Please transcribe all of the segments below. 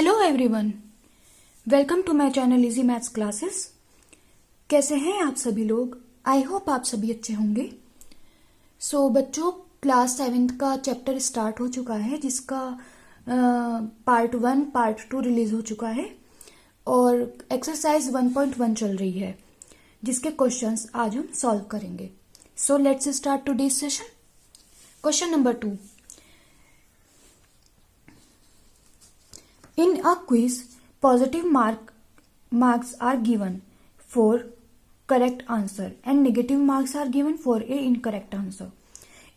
Hello everyone, welcome to my channel easy maths classes. कैसे हैं आप सभी लोग? आई होप आप सभी अच्छे होंगे। बच्चों, क्लास 7th का चैप्टर स्टार्ट हो चुका है, जिसका पार्ट 1 पार्ट 2 रिलीज हो चुका है और एक्सरसाइज 1.1 चल रही है, जिसके क्वेश्चंस आज हम सॉल्व करेंगे। So let's start today's session. Question number 2। In a quiz, positive marks are given for correct answer and negative marks are given for a incorrect answer.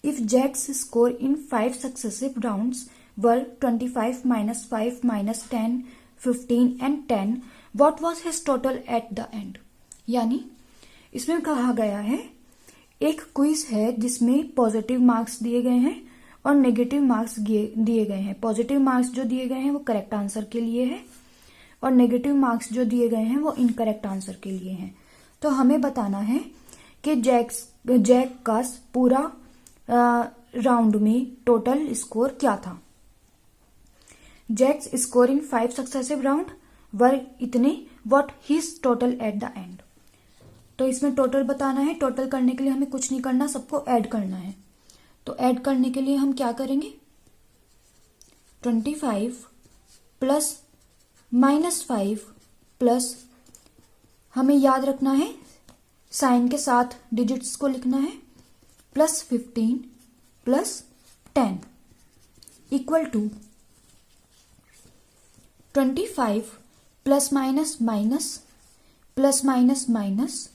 If Jack's score in 5 successive rounds were 25 minus 5 minus 10, 15 and 10, what was his total at the end? यानी इसमें कहा गया है, एक quiz है जिसमें positive marks दिए गए हैं और नेगेटिव मार्क्स दिए गए हैं। पॉजिटिव मार्क्स जो दिए गए हैं वो करेक्ट आंसर के लिए है और नेगेटिव मार्क्स जो दिए गए हैं वो इनकरेक्ट आंसर के लिए हैं। तो हमें बताना है कि जैक का पूरा राउंड में टोटल स्कोर क्या था। Jack's score in 5 successive round were इतने, what his total at the end. तो इसमें टोटल बताना है। टोटल करने के लिए हमें कुछ नहीं करना, सबको ऐड करना है। तो ऐड करने के लिए हम क्या करेंगे, 25 प्लस -5 प्लस, हमें याद रखना है साइन के साथ डिजिट्स को लिखना है, plus 15 plus 10 equal to 25 plus minus minus plus minus minus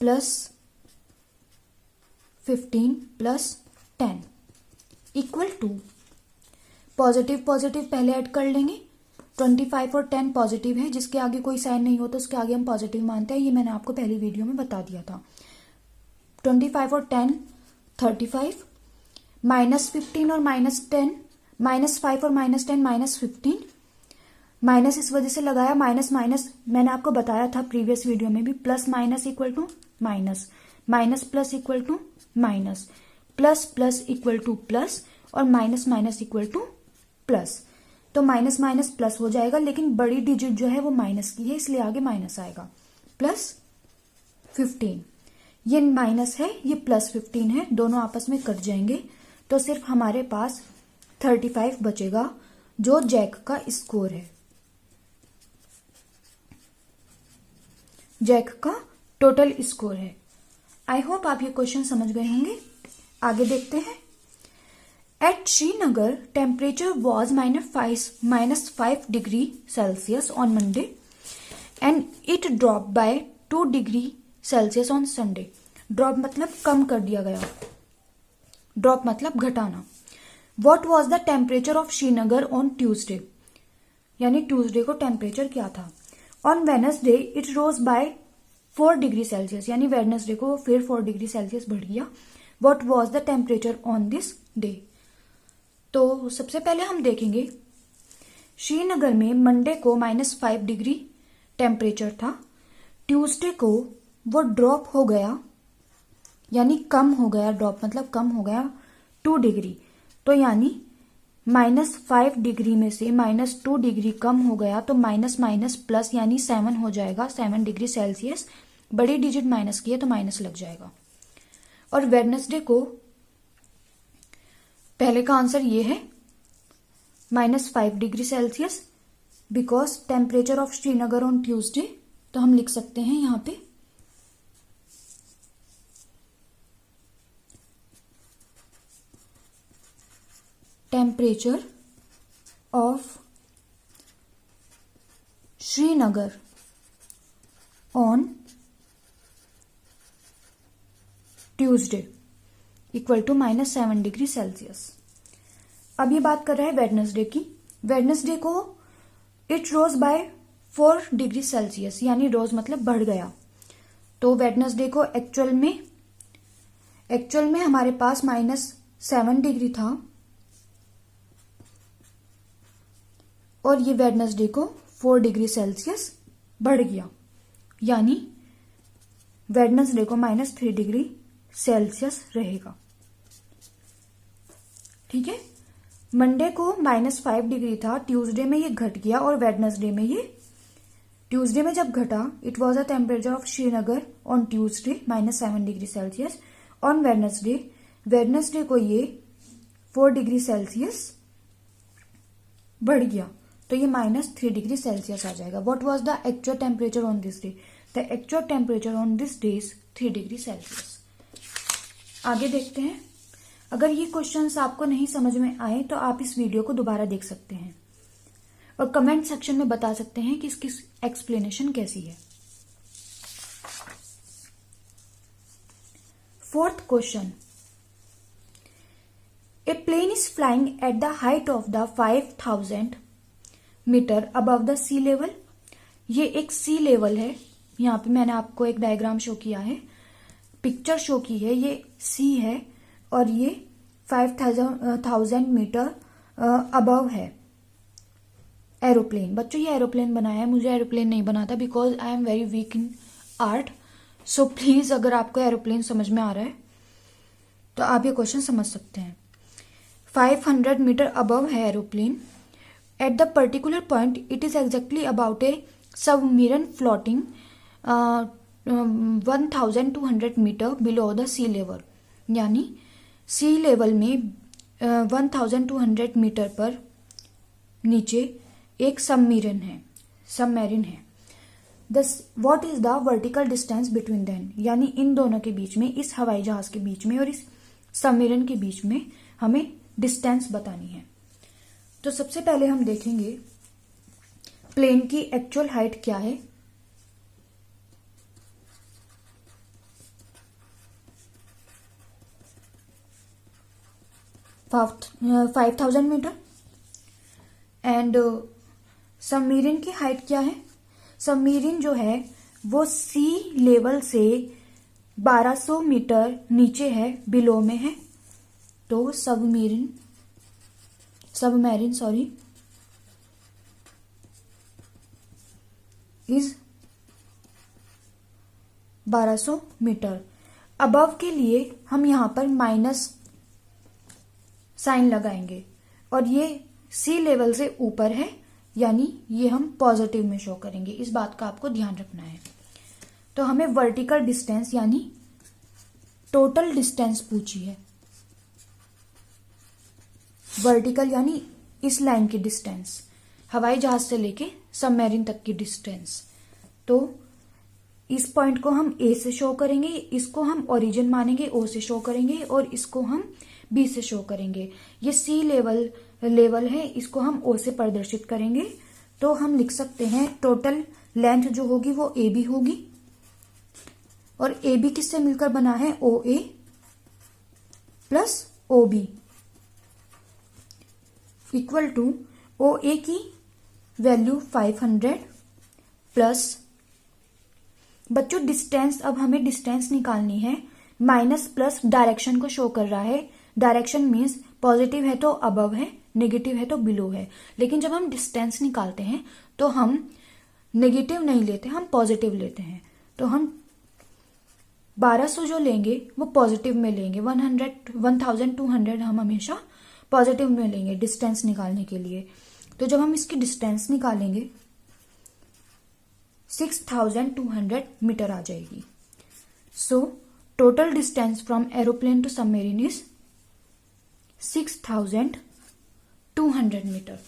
plus 15 plus 10 equal to, positive positive पहले ऐड कर लेंगे। 25 और 10 पॉजिटिव है, जिसके आगे कोई साइन नहीं हो तो उसके आगे हम पॉजिटिव मानते हैं। ये मैंने आपको पहली वीडियो में बता दिया था। 25 और 10 35, माइनस 15 और माइनस 10, माइनस 5 और माइनस 10 माइनस 15। माइनस इस वजह से लगाया, माइनस माइनस मैंने आपको बताया था प्रीवियस वीडियो में भी, plus minus equal to minus, minus plus equal to minus, plus plus equal to plus और minus minus equal to plus. तो माइनस माइनस प्लस हो जाएगा, लेकिन बड़ी डिजिट जो है वो माइनस की है, इसलिए आगे माइनस आएगा। प्लस 15, ये माइनस है, ये प्लस 15 है, दोनों आपस में कट जाएंगे तो सिर्फ हमारे पास 35 बचेगा, जो जैक का स्कोर है, जैक का टोटल स्कोर है। आई होप आप ये क्वेश्चन समझ गए होंगे। आगे देखते हैं। At Srinagar temperature was -5 degree Celsius on Monday and it drop by 2 degree Celsius on Sunday. Drop मतलब कम कर दिया गया, ड्रॉप मतलब घटाना। What was the temperature of Srinagar on Tuesday, यानी ट्यूसडे को टेम्परेचर क्या था। On Wednesday it rose by 4 degree Celsius, यानी वेडनेसडे को फिर 4 डिग्री सेल्सियस बढ़ गया। What was the temperature on this day. तो सबसे पहले हम देखेंगे, श्रीनगर में मंडे को -5 डिग्री टेम्परेचर था, ट्यूसडे को वो ड्रॉप हो गया, यानी कम हो गया, ड्रॉप मतलब कम हो गया 2 डिग्री। तो यानी -5 डिग्री में से -2 डिग्री कम हो गया, तो माइनस माइनस प्लस यानी 7 हो जाएगा, 7 डिग्री सेल्सियस। बड़ी डिजिट माइनस की है तो माइनस लग जाएगा। और वेडनेसडे को पहले का आंसर ये है -5 degree Celsius, because temperature of Srinagar on Tuesday. तो हम लिख सकते हैं यहां पे temperature of Srinagar on Tuesday equal to -7 degree Celsius. अब ये बात कर रहा है वेडनेसडे की। वेडनेसडे को it rose by 4 degree Celsius, यानी रोज मतलब बढ़ गया। तो वेडनेसडे को एक्चुअल में हमारे पास -7 डिग्री था और ये वेडनेसडे को 4 डिग्री सेल्सियस बढ़ गया, यानी वेडनेसडे को -3 डिग्री सेल्सियस रहेगा। ठीक है, मंडे को -5 डिग्री था, ट्यूसडे में ये घट गया और वेडनेसडे में ये, ट्यूसडे में जब घटा, it was the temperature of Srinagar on Tuesday -7 degree Celsius. On Wednesday को ये 4 डिग्री सेल्सियस बढ़ गया, तो ये -3 डिग्री सेल्सियस आ जाएगा। What was the actual temperature on this day? The actual temperature on this day is 3 degree Celsius. आगे देखते हैं। अगर ये क्वेश्चंस आपको नहीं समझ में आए तो आप इस वीडियो को दोबारा देख सकते हैं और कमेंट सेक्शन में बता सकते हैं कि इसकी एक्सप्लेनेशन कैसी है। Fourth question, a plane is flying at the height of the 5000 metre above the sea level. ये एक सी लेवल है, यहाँ पे मैंने आपको एक डायग्राम शो किया है, पिक्चर शो की है, ये सी है और ये 5000 मीटर अबव है एरोप्लेन। बच्चों ये एरोप्लेन बनाया है, मुझे एरोप्लेन नहीं बनाता because I am very weak in art. So please अगर आपको एरोप्लेन समझ में आ रहा है तो आप ये क्वेश्चन समझ सकते हैं। 500 मीटर अबव है aeroplane. At the particular point it is exactly about a submarine floating 1200 metre below the sea level. यानी सी लेवल में 1200 मीटर पर नीचे एक सबमरीन है। What is the vertical distance between them? यानी इन दोनों के बीच में, इस हवाई जहाज के बीच में और इस सबमरीन के बीच में हमें डिस्टेंस बतानी है। तो सबसे पहले हम देखेंगे प्लेन की एक्चुअल हाइट क्या है। Five 5000 metre. एंड सबमरीन की हाइट क्या है? सबमरीन जो है वो सी लेवल से 1200 मीटर नीचे है, बिलो में है। तो सबमरीन इज 1200 मीटर। अबव के लिए हम यहां पर माइनस साइन लगाएंगे और ये सी लेवल से ऊपर है, यानी ये हम पॉजिटिव में शो करेंगे। इस बात का आपको ध्यान रखना है। तो हमें वर्टिकल डिस्टेंस यानी टोटल डिस्टेंस पूछी है। वर्टिकल यानी इस लाइन की डिस्टेंस, हवाई जहाज से लेके सबमरीन तक की डिस्टेंस। तो इस पॉइंट को हम ए से शो करेंगे, इसको हम ओरिजिन मानेंगे, ओ से शो करेंगे और इसको हम बी से शो करेंगे। ये सी लेवल है, इसको हम ओ से प्रदर्शित करेंगे। तो हम लिख सकते हैं टोटल लेंथ जो होगी वो ए बी होगी और ए बी किससे मिलकर बना है? O A plus O B equal to O A की वैल्यू 500 प्लस, बच्चों डिस्टेंस, अब हमें डिस्टेंस निकालनी है। माइनस प्लस डायरेक्शन को शो कर रहा है। डायरेक्शन मीन्स पॉजिटिव है तो अबव है, नेगेटिव है तो बिलो है। लेकिन जब हम डिस्टेंस निकालते हैं तो हम नेगेटिव नहीं लेते, हम पॉजिटिव लेते हैं। तो हम 1200 जो लेंगे वो पॉजिटिव में लेंगे, 1200 हम हमेशा पॉजिटिव में लेंगे डिस्टेंस निकालने के लिए। तो जब हम इसकी डिस्टेंस निकालेंगे 6200 मीटर आ जाएगी। So total distance from aeroplane to submarine is 6200 metre.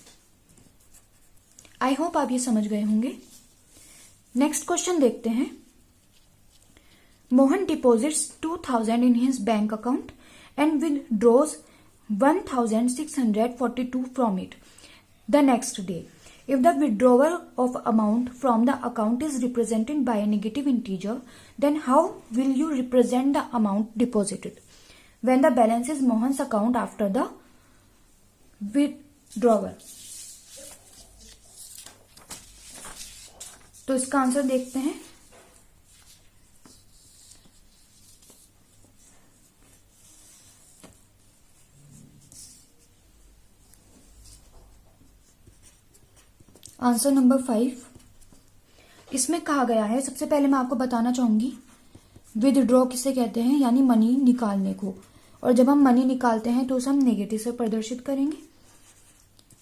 I hope आप ये समझ गए होंगे। नेक्स्ट क्वेश्चन देखते हैं। Mohan deposits 2000 in his bank account and withdraws 1642 from it the next day. If the withdrawal of amount from the account is represented by a negative integer, then how will you represent the amount deposited when the balance is Mohan's account after the withdrawal? तो इसका answer देखते हैं। Answer number 5। इसमें कहा गया है, सबसे पहले मैं आपको बताना चाहूंगी विदड्रॉ किसे कहते हैं, यानी मनी निकालने को। और जब हम मनी निकालते हैं तो उसे हम नेगेटिव से प्रदर्शित करेंगे।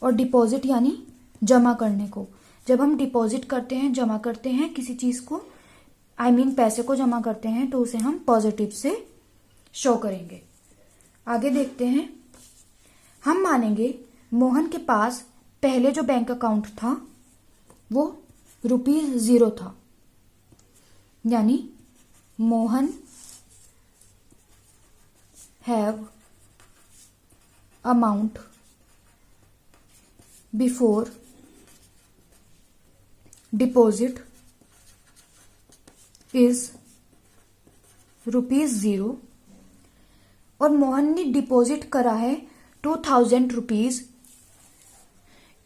और डिपॉजिट यानी जमा करने को। जब हम डिपॉजिट करते हैं, जमा करते हैं किसी चीज को, I mean पैसे को जमा करते हैं, तो उसे हम पॉजिटिव से शो करेंगे। आगे देखते हैं। हम मानेंगे मोहन के पास पहले जो बैंक अकाउंट था वो ₹0 था, यानी Mohan have amount before deposit is ₹0 और मोहन ने डिपॉजिट करा है 2000 rupees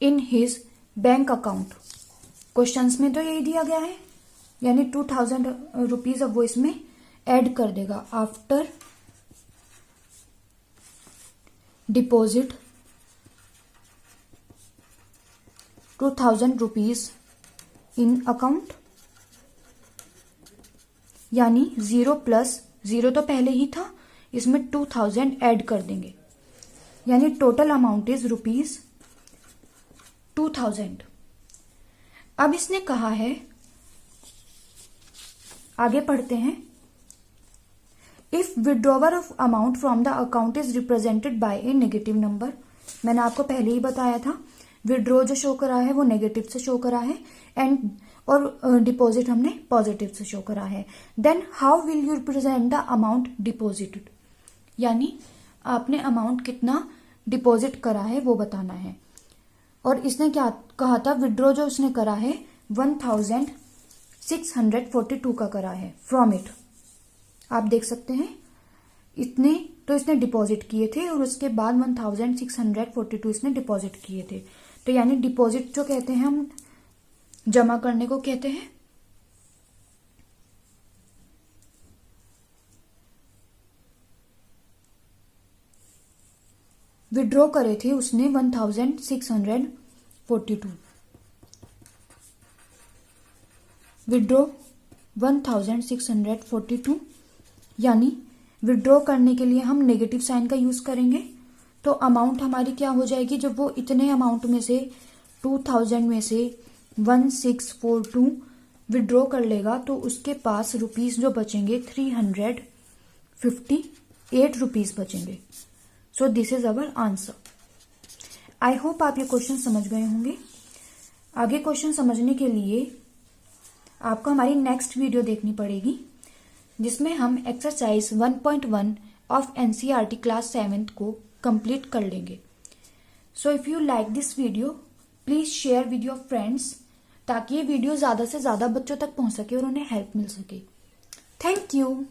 in his bank account. Questions में तो यही दिया गया है, यानी 2000 रुपीज अब वो इसमें ऐड कर देगा। After deposit 2000 rupees in account, यानी 0 प्लस 0 तो पहले ही था, इसमें 2000 ऐड कर देंगे, यानी टोटल अमाउंट इज ₹2000। अब इसने कहा है, आगे पढ़ते हैं। If withdrawal of amount from the account is represented by a negative number, मैंने आपको पहले ही बताया था विड्रॉ जो शो करा है वो नेगेटिव से शो करा है, एंड और डिपॉजिट हमने पॉजिटिव से शो करा है। Then how will you represent the amount deposited, यानी आपने अमाउंट कितना डिपॉजिट करा है वो बताना है। और इसने क्या कहा था, विड्रॉ जो उसने करा है 1642 का करा है फ्रॉम इट। आप देख सकते हैं इतने तो इसने डिपॉजिट किए थे और उसके बाद 1642 इसने डिपॉजिट किए थे। तो यानी डिपॉजिट जो कहते हैं हम जमा करने को कहते हैं। विड्रॉ करे थे उसने 1642, विड्रॉ 1642, यानी विड्रॉ करने के लिए हम नेगेटिव साइन का यूज करेंगे। तो अमाउंट हमारी क्या हो जाएगी, जब वो इतने अमाउंट में से 2000 में से 1642 विड्रॉ कर लेगा तो उसके पास रुपीस जो बचेंगे 358 रुपीस बचेंगे। So this is our answer. I hope आप ये क्वेश्चन समझ गए होंगे। आगे क्वेश्चन समझने के लिए आपको हमारी नेक्स्ट वीडियो देखनी पड़ेगी, जिसमें हम exercise 1.1 of NCERT class 7th को कंप्लीट कर लेंगे। So if you like this video please share with your friends, ताकि ये वीडियो ज्यादा से ज्यादा बच्चों तक पहुंच सके और उन्हें हेल्प मिल सके। Thank you.